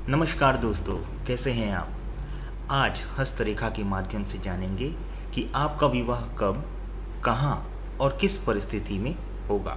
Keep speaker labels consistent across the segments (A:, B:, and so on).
A: नमस्कार दोस्तों, कैसे हैं आप। आज हस्तरेखा के माध्यम से जानेंगे कि आपका विवाह कब, कहाँ और किस परिस्थिति में होगा।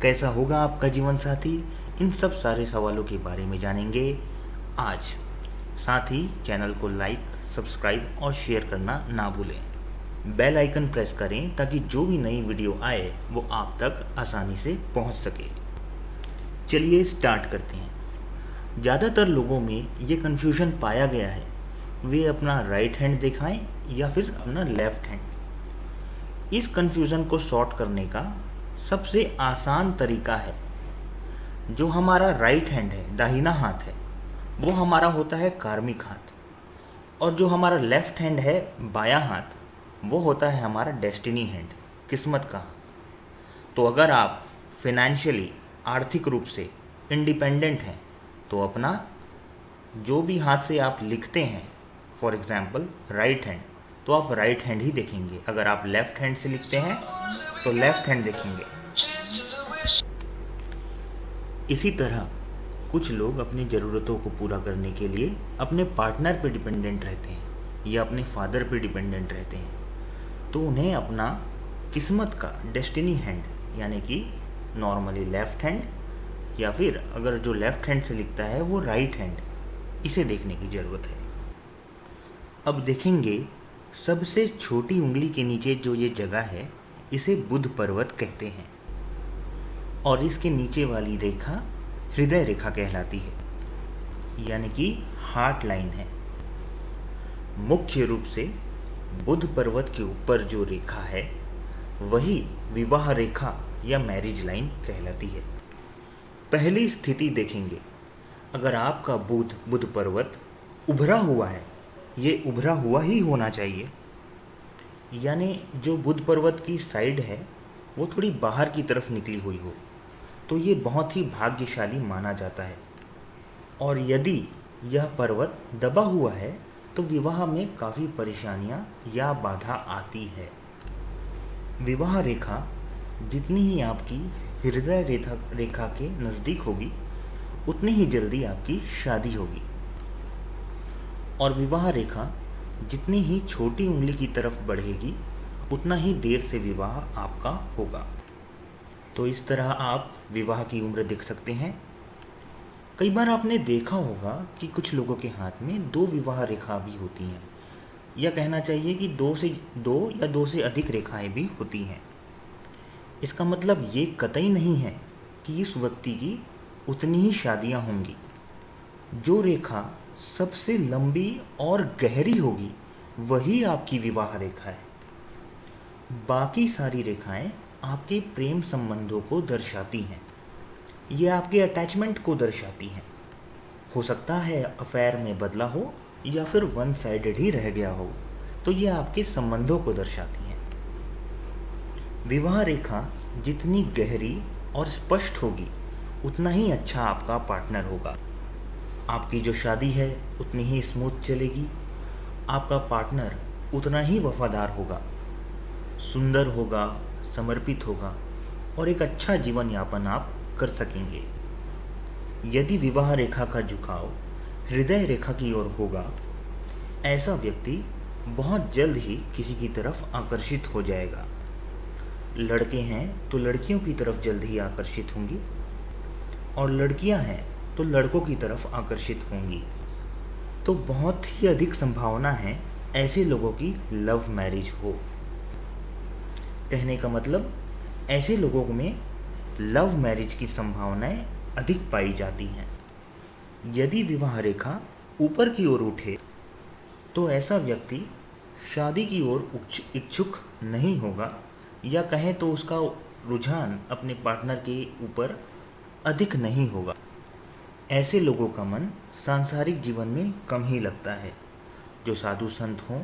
A: कैसा होगा आपका जीवन साथी, इन सब सारे सवालों के बारे में जानेंगे आज। साथ ही चैनल को लाइक, सब्सक्राइब और शेयर करना ना भूलें। बेल आइकन प्रेस करें ताकि जो भी नई वीडियो आए वो आप तक आसानी से पहुंच सके। चलिए स्टार्ट करते हैं। ज़्यादातर लोगों में ये कन्फ्यूजन पाया गया है, वे अपना राइट हैंड दिखाएं या फिर अपना लेफ्ट हैंड। इस कन्फ्यूज़न को सॉर्ट करने का सबसे आसान तरीका है, जो हमारा राइट हैंड है, दाहिना हाथ है, वो हमारा होता है कार्मिक हाथ, और जो हमारा लेफ्ट हैंड है, बायां हाथ, वो होता है हमारा डेस्टिनी हैंड, किस्मत का। तो अगर आप फिनेंशियली, आर्थिक रूप से इंडिपेंडेंट हैं तो अपना जो भी हाथ से आप लिखते हैं, फॉर एग्जांपल राइट हैंड, तो आप राइट हैंड ही देखेंगे। अगर आप लेफ्ट हैंड से लिखते हैं तो लेफ्ट हैंड देखेंगे। इसी तरह कुछ लोग अपनी ज़रूरतों को पूरा करने के लिए अपने पार्टनर पे डिपेंडेंट रहते हैं या अपने फादर पे डिपेंडेंट रहते हैं, तो उन्हें अपना किस्मत का डेस्टिनी हैंड यानी कि नॉर्मली लेफ्ट हैंड, या फिर अगर जो लेफ्ट हैंड से लिखता है वो राइट हैंड, इसे देखने की ज़रूरत है। अब देखेंगे सबसे छोटी उंगली के नीचे जो ये जगह है, इसे बुध पर्वत कहते हैं, और इसके नीचे वाली रेखा हृदय रेखा कहलाती है, यानी कि हार्ट लाइन है। मुख्य रूप से बुध पर्वत के ऊपर जो रेखा है वही विवाह रेखा या मैरिज लाइन कहलाती है। पहली स्थिति देखेंगे, अगर आपका बुध पर्वत उभरा हुआ है, ये उभरा हुआ ही होना चाहिए, यानी जो बुध पर्वत की साइड है वो थोड़ी बाहर की तरफ निकली हुई हो, तो ये बहुत ही भाग्यशाली माना जाता है। और यदि यह पर्वत दबा हुआ है तो विवाह में काफ़ी परेशानियां या बाधा आती है। विवाह रेखा जितनी ही आपकी हृदय रेखा के नज़दीक होगी, उतनी ही जल्दी आपकी शादी होगी, और विवाह रेखा जितनी ही छोटी उंगली की तरफ बढ़ेगी, उतना ही देर से विवाह आपका होगा। तो इस तरह आप विवाह की उम्र देख सकते हैं। कई बार आपने देखा होगा कि कुछ लोगों के हाथ में दो विवाह रेखा भी होती हैं, या कहना चाहिए कि दो से अधिक रेखाएं भी होती हैं। इसका मतलब ये कतई नहीं है कि इस व्यक्ति की उतनी ही शादियां होंगी। जो रेखा सबसे लंबी और गहरी होगी वही आपकी विवाह रेखा है। बाकी सारी रेखाएं आपके प्रेम संबंधों को दर्शाती हैं, ये आपके अटैचमेंट को दर्शाती हैं। हो सकता है अफेयर में बदला हो या फिर वन साइडेड ही रह गया हो, तो ये आपके संबंधों को दर्शाती हैं। विवाह रेखा जितनी गहरी और स्पष्ट होगी, उतना ही अच्छा आपका पार्टनर होगा। आपकी जो शादी है उतनी ही स्मूथ चलेगी, आपका पार्टनर उतना ही वफादार होगा, सुंदर होगा, समर्पित होगा, और एक अच्छा जीवन यापन आप कर सकेंगे। यदि विवाह रेखा का झुकाव हृदय रेखा की ओर होगा, ऐसा व्यक्ति बहुत जल्द ही किसी की तरफ आकर्षित हो जाएगा। लड़के हैं तो लड़कियों की तरफ जल्द ही आकर्षित होंगी, और लड़कियां हैं तो लड़कों की तरफ आकर्षित होंगी। तो बहुत ही अधिक संभावना है ऐसे लोगों की लव मैरिज हो। कहने का मतलब, ऐसे लोगों में लव मैरिज की संभावनाएं अधिक पाई जाती हैं। यदि विवाह रेखा ऊपर की ओर उठे तो ऐसा व्यक्ति शादी की ओर इच्छुक नहीं होगा, या कहें तो उसका रुझान अपने पार्टनर के ऊपर अधिक नहीं होगा। ऐसे लोगों का मन सांसारिक जीवन में कम ही लगता है। जो साधु संत हों,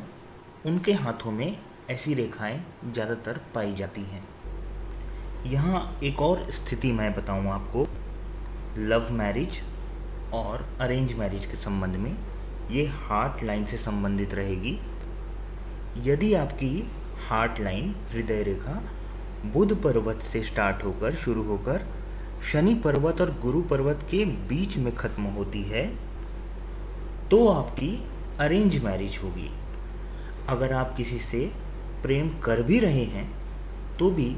A: उनके हाथों में ऐसी रेखाएं ज़्यादातर पाई जाती हैं। यहाँ एक और स्थिति मैं बताऊँ आपको, लव मैरिज और अरेंज मैरिज के संबंध में। ये हार्ट लाइन से संबंधित रहेगी। यदि आपकी हार्ट लाइन, हृदय रेखा, बुध पर्वत से स्टार्ट होकर शुरू होकर शनि पर्वत और गुरु पर्वत के बीच में खत्म होती है तो आपकी अरेंज मैरिज होगी। अगर आप किसी से प्रेम कर भी रहे हैं तो भी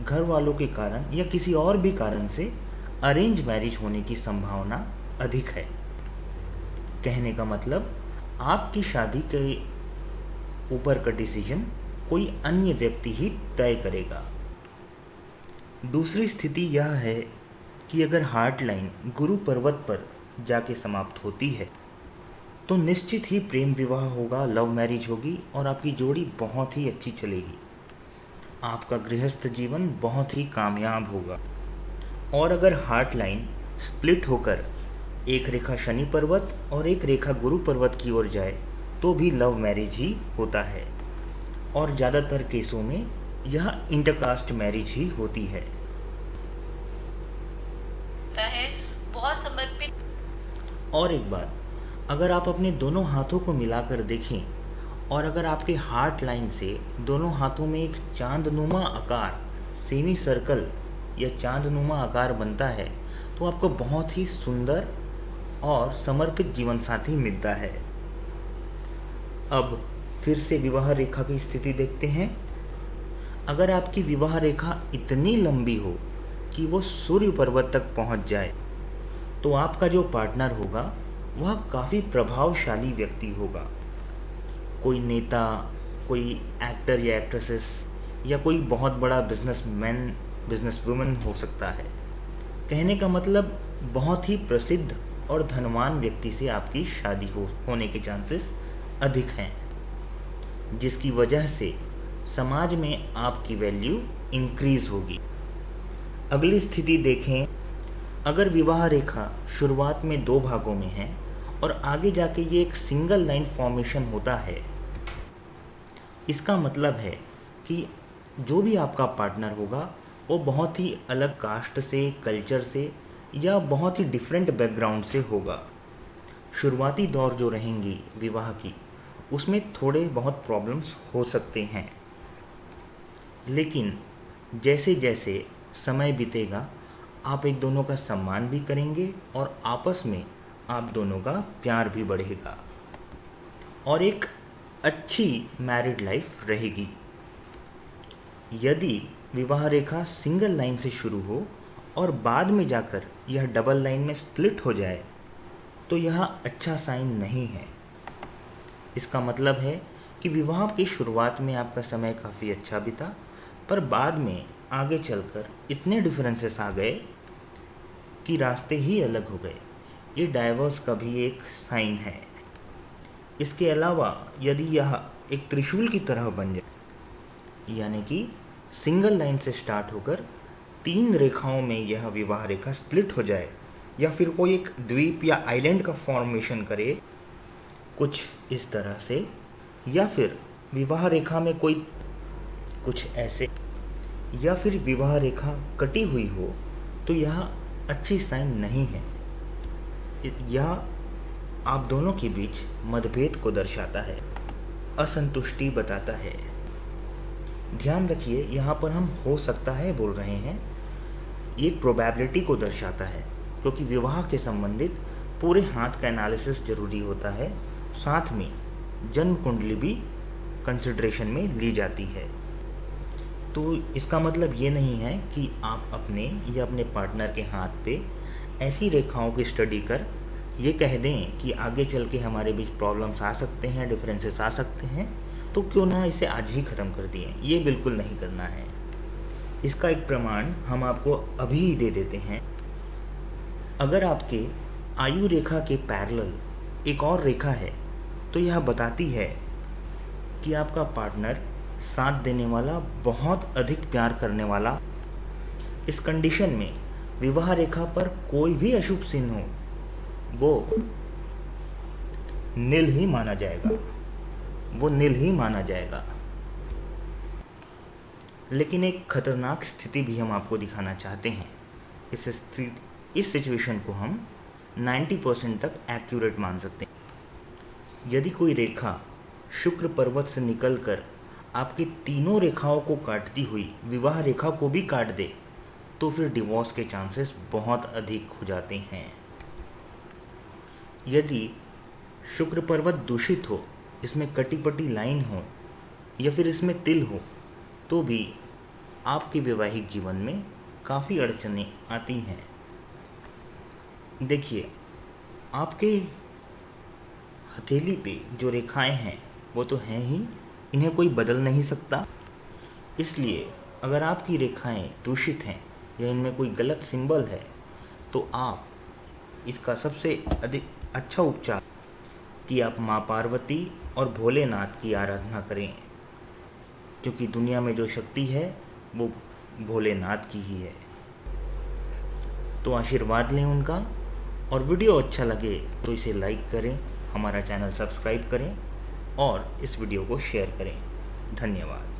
A: घर वालों के कारण या किसी और भी कारण से अरेंज मैरिज होने की संभावना अधिक है। कहने का मतलब आपकी शादी के ऊपर का डिसीजन कोई अन्य व्यक्ति ही तय करेगा। दूसरी स्थिति यह है कि अगर हार्ट लाइन गुरु पर्वत पर जाके समाप्त होती है तो निश्चित ही प्रेम विवाह होगा, लव मैरिज होगी और आपकी जोड़ी बहुत ही अच्छी चलेगी। आपका गृहस्थ जीवन बहुत ही कामयाब होगा। और अगर हार्ट लाइन स्प्लिट होकर एक रेखा शनि पर्वत और एक रेखा गुरु पर्वत की ओर जाए तो भी लव मैरिज ही होता है और ज़्यादातर केसों में यह इंटरकास्ट मैरिज ही होती है।
B: बहुत समर्पित।
A: और एक बात, अगर आप अपने दोनों हाथों को मिलाकर देखें और अगर आपके हार्ट लाइन से दोनों हाथों में एक चांदनुमा आकार, सेमी सर्कल या चांदनुमा आकार बनता है तो आपको बहुत ही सुंदर और समर्पित जीवन साथी मिलता है। अब फिर से विवाह रेखा की स्थिति देखते हैं। अगर आपकी विवाह रेखा इतनी लंबी हो कि वो सूर्य पर्वत तक पहुंच जाए तो आपका जो पार्टनर होगा वह काफ़ी प्रभावशाली व्यक्ति होगा। कोई नेता, कोई एक्टर या एक्ट्रेसेस या कोई बहुत बड़ा बिजनेसमैन, बिजनेस वुमन हो सकता है। कहने का मतलब बहुत ही प्रसिद्ध और धनवान व्यक्ति से आपकी शादी होने के चांसेस अधिक हैं, जिसकी वजह से समाज में आपकी वैल्यू इंक्रीज होगी। अगली स्थिति देखें। अगर विवाह रेखा शुरुआत में 2 भागों में है और आगे जाके ये एक सिंगल लाइन फॉर्मेशन होता है, इसका मतलब है कि जो भी आपका पार्टनर होगा वो बहुत ही अलग कास्ट से, कल्चर से या बहुत ही डिफरेंट बैकग्राउंड से होगा। शुरुआती दौर जो रहेंगी विवाह की, उसमें थोड़े बहुत प्रॉब्लम्स हो सकते हैं, लेकिन जैसे जैसे समय बीतेगा आप एक दोनों का सम्मान भी करेंगे और आपस में आप दोनों का प्यार भी बढ़ेगा और एक अच्छी मैरिड लाइफ रहेगी। यदि विवाह रेखा सिंगल लाइन से शुरू हो और बाद में जाकर यह डबल लाइन में स्प्लिट हो जाए तो यह अच्छा साइन नहीं है। इसका मतलब है कि विवाह की शुरुआत में आपका समय काफ़ी अच्छा बीता, पर बाद में आगे चलकर इतने डिफरेंसेस आ गए कि रास्ते ही अलग हो गए। ये डाइवोर्स का भी एक साइन है। इसके अलावा यदि यह एक त्रिशूल की तरह बन जाए, यानी कि सिंगल लाइन से स्टार्ट होकर 3 रेखाओं में यह विवाह रेखा स्प्लिट हो जाए या फिर कोई एक द्वीप या आइलैंड का फॉर्मेशन करे कुछ इस तरह से, या फिर विवाह रेखा में कोई कुछ ऐसे, या फिर विवाह रेखा कटी हुई हो, तो यह अच्छी साइन नहीं है। यह आप दोनों के बीच मतभेद को दर्शाता है, असंतुष्टि बताता है। ध्यान रखिए, यहाँ पर हम हो सकता है बोल रहे हैं, ये प्रोबेबिलिटी को दर्शाता है, क्योंकि विवाह के संबंधित पूरे हाथ का एनालिसिस जरूरी होता है। साथ में जन्म कुंडली भी कंसिडरेशन में ली जाती है। तो इसका मतलब ये नहीं है कि आप अपने या अपने पार्टनर के हाथ पे ऐसी रेखाओं की स्टडी कर ये कह दें कि आगे चल के हमारे बीच प्रॉब्लम्स आ सकते हैं, डिफरेंसेस आ सकते हैं, तो क्यों ना इसे आज ही ख़त्म कर दिए। ये बिल्कुल नहीं करना है। इसका एक प्रमाण हम आपको अभी ही दे देते हैं। अगर आपके आयु रेखा के पैरेलल एक और रेखा है तो यह बताती है कि आपका पार्टनर साथ देने वाला, बहुत अधिक प्यार करने वाला। इस कंडीशन में विवाह रेखा पर कोई भी अशुभ चिन्ह हो वो नील ही माना जाएगा, वो नील ही माना जाएगा। लेकिन एक खतरनाक स्थिति भी हम आपको दिखाना चाहते हैं। इस सिचुएशन को हम 90% तक एक्यूरेट मान सकते हैं। यदि कोई रेखा शुक्र पर्वत से निकलकर आपकी तीनों रेखाओं को काटती हुई विवाह रेखा को भी काट दे तो फिर डिवोर्स के चांसेस बहुत अधिक हो जाते हैं। यदि शुक्र पर्वत दूषित हो, इसमें कटी-पटी लाइन हो या फिर इसमें तिल हो, तो भी आपके वैवाहिक जीवन में काफ़ी अड़चनें आती हैं। देखिए, आपके हथेली पे जो रेखाएं हैं वो तो हैं ही, इन्हें कोई बदल नहीं सकता। इसलिए अगर आपकी रेखाएं दूषित हैं या इनमें कोई गलत सिंबल है, तो आप इसका सबसे अधिक अच्छा उपचार कि आप माँ पार्वती और भोलेनाथ की आराधना करें, क्योंकि दुनिया में जो शक्ति है वो भोलेनाथ की ही है। तो आशीर्वाद लें उनका, और वीडियो अच्छा लगे तो इसे लाइक करें, हमारा चैनल सब्सक्राइब करें और इस वीडियो को शेयर करें। धन्यवाद।